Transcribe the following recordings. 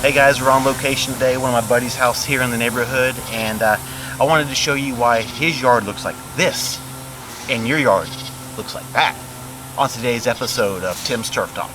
Hey guys, we're on location today, one of my buddy's house here in the neighborhood, and I wanted to show you why his yard looks like this and your yard looks like that on today's episode of Tim's Turf Talk.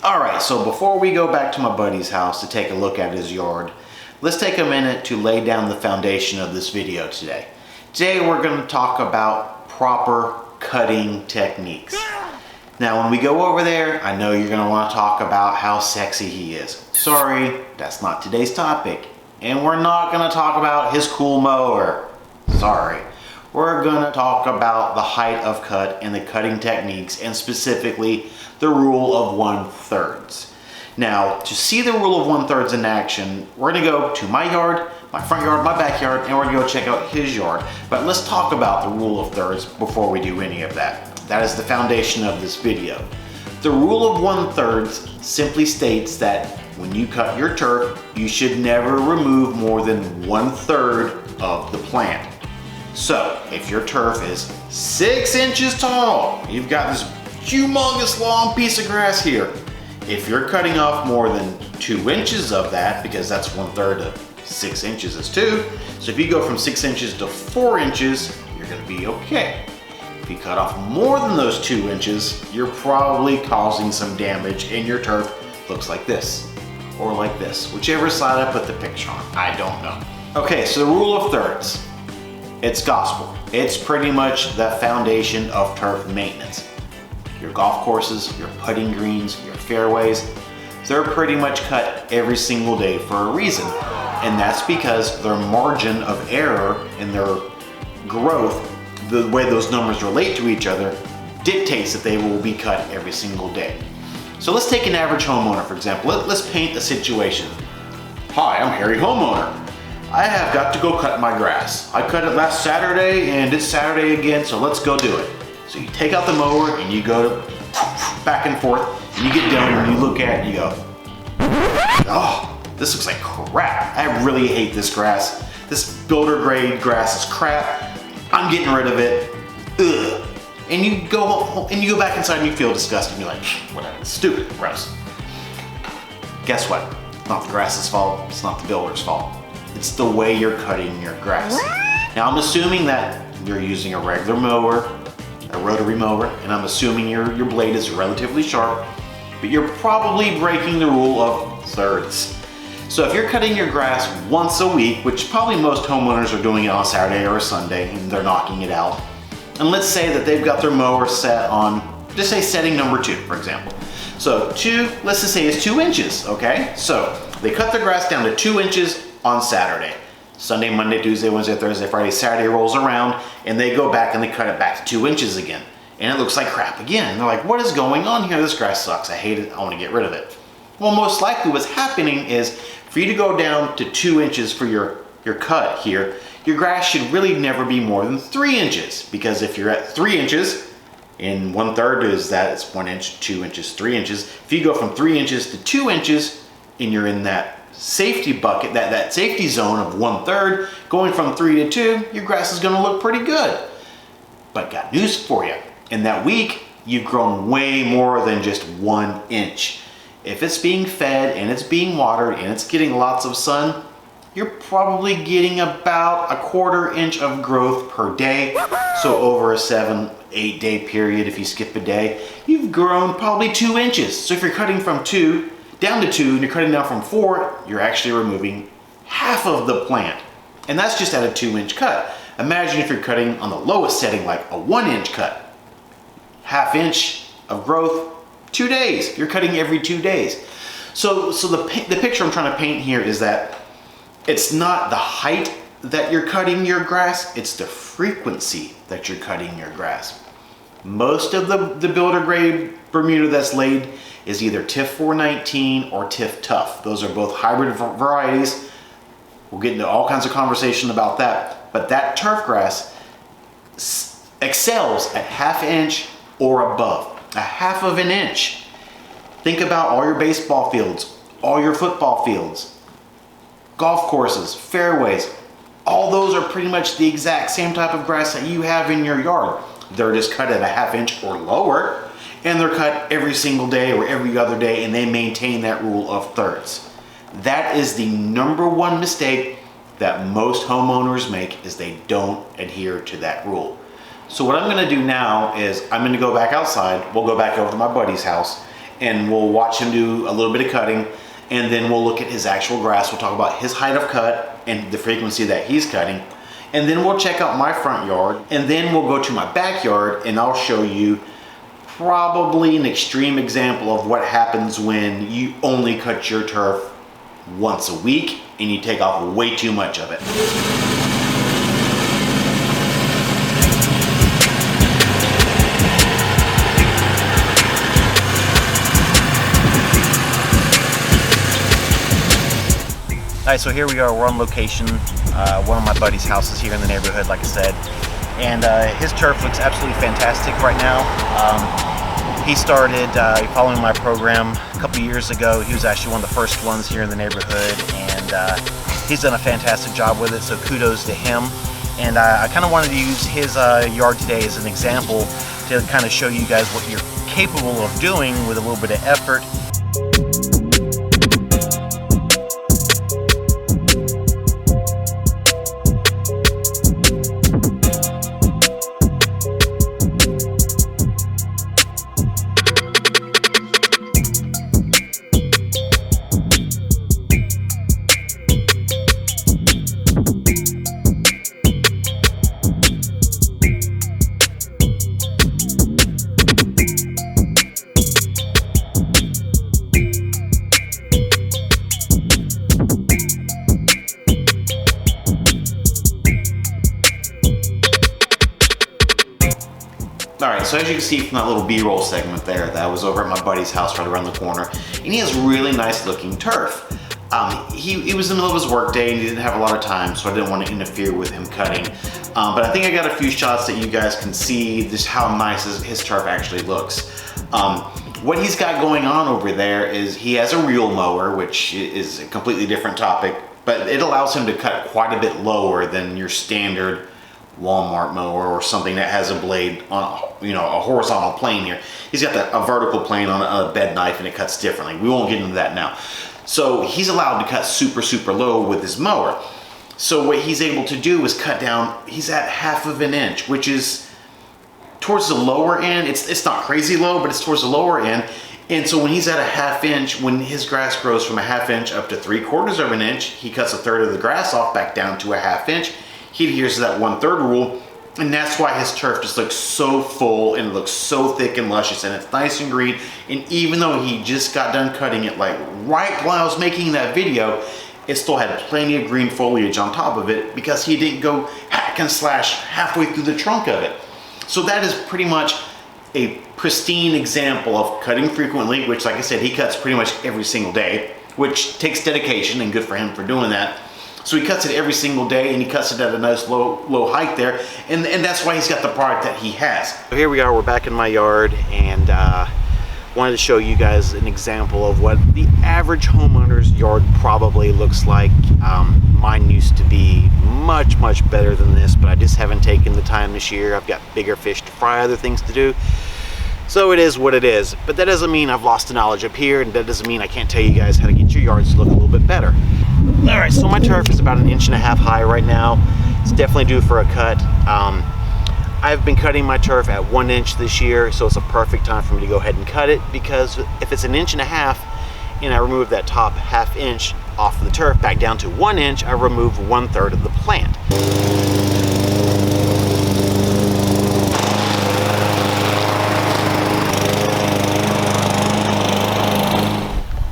Alright, so before we go back to my buddy's house to take a look at his yard, let's take a minute to lay down the foundation of this video today. Today we're going to talk about proper cutting techniques. Now when we go over there, I know you're going to want to talk about how sexy he is. Sorry, that's not today's topic. And we're not going to talk about his cool mower. Sorry. We're going to talk about the height of cut and the cutting techniques, and specifically the rule of 1/3. Now, to see the rule of 1/3 in action, we're going to go to my yard, my front yard, my backyard, and we're going to go check out his yard. But let's talk about the rule of thirds before we do any of that. That is the foundation of this video. The rule of 1/3 simply states that when you cut your turf, you should never remove more than 1/3 of the plant. So, if your turf is 6 inches tall, you've got this humongous long piece of grass here. If you're cutting off more than 2 inches of that, because that's 1/3 of 6 inches is 2, so if you go from 6 inches to 4 inches, you're gonna be okay. If you cut off more than those 2 inches, you're probably causing some damage and your turf looks like this, or like this, whichever side I put the picture on, I don't know. Okay, so the rule of thirds. It's gospel. It's pretty much the foundation of turf maintenance. Your golf courses, your putting greens, your fairways, they're pretty much cut every single day for a reason. And that's because their margin of error in their growth, the way those numbers relate to each other, dictates that they will be cut every single day. So let's take an average homeowner, for example. Let's paint a situation. Hi, I'm Harry Homeowner. I have got to go cut my grass. I cut it last Saturday and it's Saturday again, so let's go do it. So you take out the mower and you go back and forth, and you get done and you look at it and you go, oh, this looks like crap. I really hate this grass. This builder grade grass is crap. I'm getting rid of it. Ugh. And you go home, and you go back inside and you feel disgusted. You're like, whatever, it's stupid, gross. Guess what? It's not the grass's fault. It's not the builder's fault. It's the way you're cutting your grass. Now I'm assuming that you're using a regular mower, a rotary mower, and I'm assuming your blade is relatively sharp, but you're probably breaking the rule of thirds. So if you're cutting your grass once a week, which probably most homeowners are doing it on a Saturday or a Sunday, and they're knocking it out, and let's say that they've got their mower set on, just say setting number 2, for example. So let's just say it's 2 inches, okay? So they cut their grass down to 2 inches on Saturday. Sunday, Monday, Tuesday, Wednesday, Thursday, Friday, Saturday rolls around, and they go back and they cut it back to 2 inches again. And it looks like crap again. And they're like, what is going on here? This grass sucks. I hate it. I want to get rid of it. Well, most likely what's happening is for you to go down to 2 inches for your cut here, your grass should really never be more than 3 inches. Because if you're at 3 inches, and 1/3 is that, it's 1 inch, 2 inches, 3 inches. If you go from 3 inches to 2 inches, and you're in that safety bucket, that safety zone of 1/3, going from 3 to 2, your grass is gonna look pretty good. But got news for you. In that week, you've grown way more than just 1 inch. If it's being fed and it's being watered and it's getting lots of sun, you're probably getting about a 1/4 inch of growth per day. So over a 7-8 day period, if you skip a day, you've grown probably 2 inches. So if you're cutting from 2 down to 2 and you're cutting down from 4, you're actually removing half of the plant. And that's just at a 2 inch cut. Imagine if you're cutting on the lowest setting, like a 1 inch cut. 1/2 inch of growth, 2 days. You're cutting every 2 days. So the picture I'm trying to paint here is that it's not the height that you're cutting your grass, it's the frequency that you're cutting your grass. Most of the builder grade Bermuda that's laid is either TIF 419 or TIF Tough. Those are both hybrid varieties. We'll get into all kinds of conversation about that. But that turf grass excels at 1/2 inch or above. 1/2 of an inch. Think about all your baseball fields, all your football fields, golf courses, fairways. All those are pretty much the exact same type of grass that you have in your yard. They're just cut at 1/2 inch or lower, and they're cut every single day or every other day, and they maintain that rule of thirds. That is the #1 mistake that most homeowners make, is they don't adhere to that rule. So what I'm gonna do now is I'm gonna go back outside. We'll go back over to my buddy's house and we'll watch him do a little bit of cutting, and then we'll look at his actual grass. We'll talk about his height of cut and the frequency that he's cutting. And then we'll check out my front yard, and then we'll go to my backyard and I'll show you probably an extreme example of what happens when you only cut your turf once a week and you take off way too much of it. Alright, so here we are, we're on location, one of my buddy's houses here in the neighborhood, like I said, and his turf looks absolutely fantastic right now. He started following my program a couple years ago. He was actually one of the first ones here in the neighborhood, and he's done a fantastic job with it, so kudos to him. And I kind of wanted to use his yard today as an example to kind of show you guys what you're capable of doing with a little bit of effort. Alright, so as you can see from that little B-roll segment there, that was over at my buddy's house right around the corner, and he has really nice looking turf. He was in the middle of his work day and he didn't have a lot of time, so I didn't want to interfere with him cutting. But I think I got a few shots that you guys can see just how nice his turf actually looks. What he's got going on over there is he has a reel mower, which is a completely different topic, but it allows him to cut quite a bit lower than your standard Walmart mower or something that has a blade on, a horizontal plane here. He's got a vertical plane on a bed knife and it cuts differently. We won't get into that now. So he's allowed to cut super, super low with his mower. So what he's able to do is cut down, he's at 1/2 of an inch, which is towards the lower end. It's not crazy low, but it's towards the lower end. And so when he's at a 1/2 inch, when his grass grows from a 1/2 inch up to 3/4 of an inch, he cuts 1/3 of the grass off back down to a 1/2 inch. He adheres to that 1/3 rule, and that's why his turf just looks so full and it looks so thick and luscious, and it's nice and green. And even though he just got done cutting it like right while I was making that video, it still had plenty of green foliage on top of it because he didn't go hack and slash halfway through the trunk of it. So that is pretty much a pristine example of cutting frequently, which, like I said, he cuts pretty much every single day, which takes dedication, and good for him for doing that. So he cuts it every single day, and he cuts it at a nice low height there, and that's why he's got the product that he has. So here we are, we're back in my yard, and wanted to show you guys an example of what the average homeowner's yard probably looks like. Mine used to be much, much better than this, but I just haven't taken the time this year. I've got bigger fish to fry, other things to do. So it is what it is, but that doesn't mean I've lost the knowledge up here, and that doesn't mean I can't tell you guys how to get your yards to look a little bit better. All right, so my turf is about 1.5 inches high right now. It's definitely due for a cut. I've been cutting my turf at 1 inch this year, so it's a perfect time for me to go ahead and cut it, because if it's 1.5 inches and I remove that top 1/2 inch off of the turf back down to 1 inch, I remove 1/3 of the plant.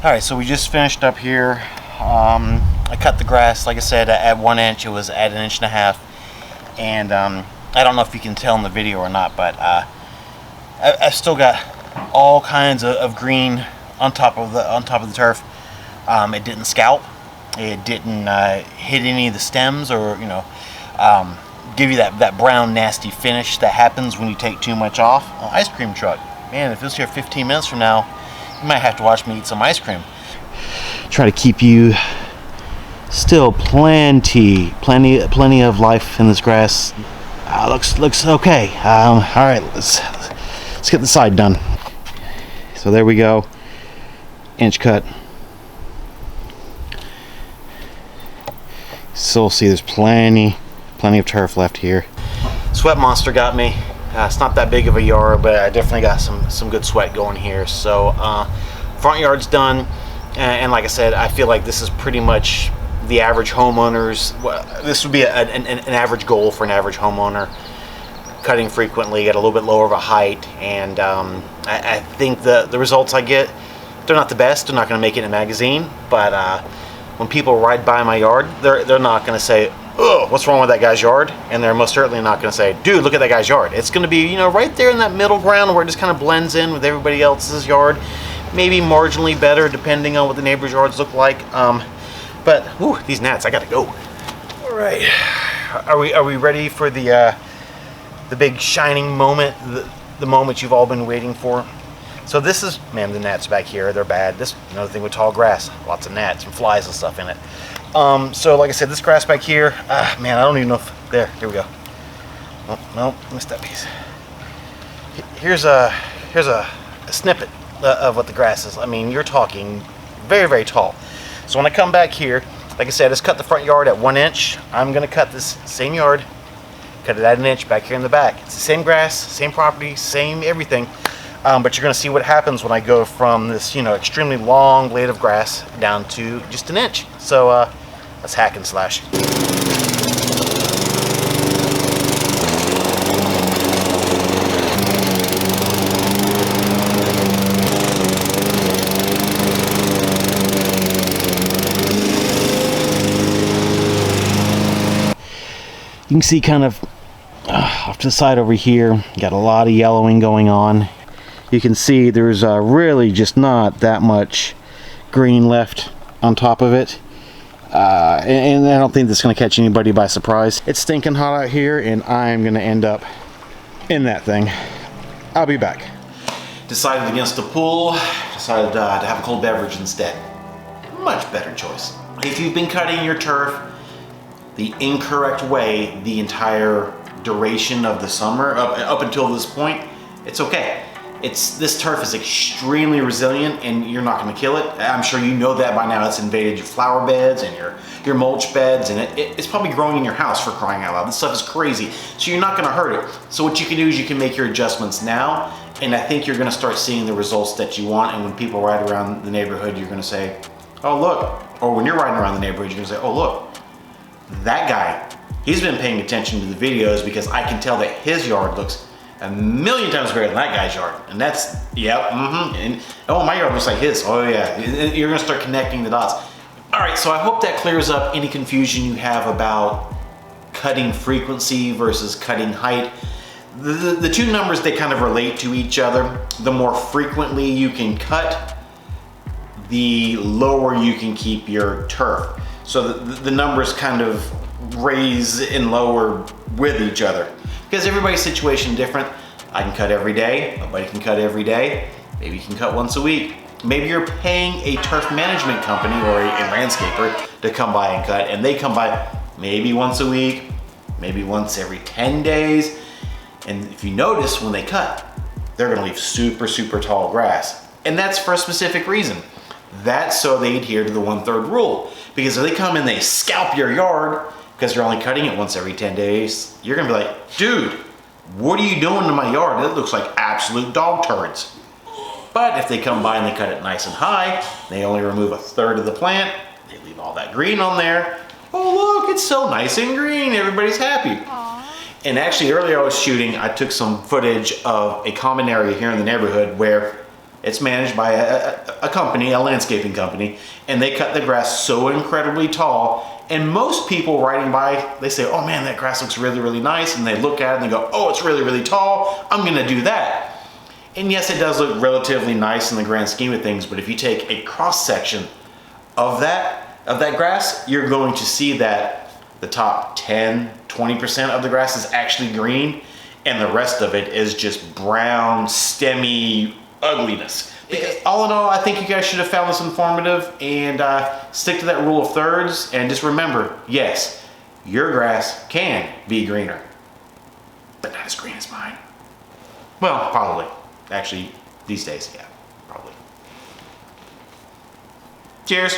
All right, so we just finished up here. I cut the grass, like I said, at 1 inch. It was at 1.5 inches, and I don't know if you can tell in the video or not, but I've still got all kinds of green on top of the turf. It didn't scalp. It didn't hit any of the stems, or give you that brown nasty finish that happens when you take too much off. Oh, ice cream truck. Man, if it's here 15 minutes from now, you might have to watch me eat some ice cream. Try to keep you still plenty of life in this grass. Looks okay. All right, let's get the side done. So there we go, inch cut. Still see there's plenty of turf left here. Sweat monster got me. It's not that big of a yard, but I definitely got some good sweat going here. So front yard's done, and like I said, I feel like this is pretty much the average homeowner's. This would be an average goal for an average homeowner. Cutting frequently at a little bit lower of a height, and I think the results I get, they're not the best. They're not going to make it in a magazine, but when people ride by my yard, they're not going to say, "Oh, what's wrong with that guy's yard?" And they're most certainly not going to say, "Dude, look at that guy's yard." It's going to be, right there in that middle ground where it just kind of blends in with everybody else's yard. Maybe marginally better depending on what the neighbors' yards look like. But whew, these gnats, I gotta go. All right, are we ready for the big shining moment, the moment you've all been waiting for? So this is, man, the gnats back here, they're bad. This another thing with tall grass, lots of gnats and flies and stuff in it. So like I said, this grass back here, man, I don't even know if, here we go. Oh, no, missed that piece. Here's a snippet of what the grass is. I mean, you're talking very, very tall. So when I come back here, like I said, it's cut the front yard at 1 inch. I'm gonna cut this same yard, cut it at 1 inch back here in the back. It's the same grass, same property, same everything. But you're gonna see what happens when I go from this, extremely long blade of grass down to just 1 inch. So let's hack and slash. You can see kind of off to the side over here, got a lot of yellowing going on. You can see there's really just not that much green left on top of it. And I don't think that's going to catch anybody by surprise. It's stinking hot out here, and I'm going to end up in that thing. I'll be back. Decided against the pool, decided to have a cold beverage instead. Much better choice. If you've been cutting your turf the incorrect way the entire duration of the summer, up until this point, it's okay. This turf is extremely resilient, and you're not going to kill it. I'm sure you know that by now. It's invaded your flower beds and your mulch beds, and it's probably growing in your house, for crying out loud. This stuff is crazy, so you're not going to hurt it. So what you can do is you can make your adjustments now, and I think you're going to start seeing the results that you want. And when people ride around the neighborhood, you're going to say, "Oh look," or when you're riding around the neighborhood, you're going to say, "Oh look, that guy, he's been paying attention to the videos, because I can tell that his yard looks a million times better than that guy's yard." And that's, yep, and oh, my yard looks like his. Oh yeah, you're gonna start connecting the dots. All right, so I hope that clears up any confusion you have about cutting frequency versus cutting height. The two numbers, they kind of relate to each other. The more frequently you can cut, the lower you can keep your turf. So the numbers kind of raise and lower with each other, because everybody's situation is different. I can cut every day, nobody can cut every day. Maybe you can cut once a week. Maybe you're paying a turf management company or a landscaper to come by and cut, and they come by maybe once a week, maybe once every 10 days. And if you notice, when they cut, they're gonna leave super, super tall grass. And that's for a specific reason. That's so they adhere to the 1/3 rule. Because if they come and they scalp your yard because you're only cutting it once every 10 days, you're gonna be like, "Dude, what are you doing to my yard? It looks like absolute dog turds." But if they come by and they cut it nice and high, they only remove 1/3 of the plant, they leave all that green on there. Oh look, it's so nice and green, everybody's happy. Aww. And actually earlier I was shooting, I took some footage of a common area here in the neighborhood where it's managed by a company, a landscaping company, and they cut the grass so incredibly tall, and most people riding by, they say, "Oh man, that grass looks really, really nice," and they look at it and they go, "Oh, it's really, really tall, I'm gonna do that." And yes, it does look relatively nice in the grand scheme of things, but if you take a cross section of that grass, you're going to see that the top 10, 20% of the grass is actually green, and the rest of it is just brown, stemmy ugliness. Because all in all, I think you guys should have found this informative, and stick to that rule of thirds, and just remember, yes, your grass can be greener, but not as green as mine. Well, probably. Actually, these days, yeah, probably. Cheers.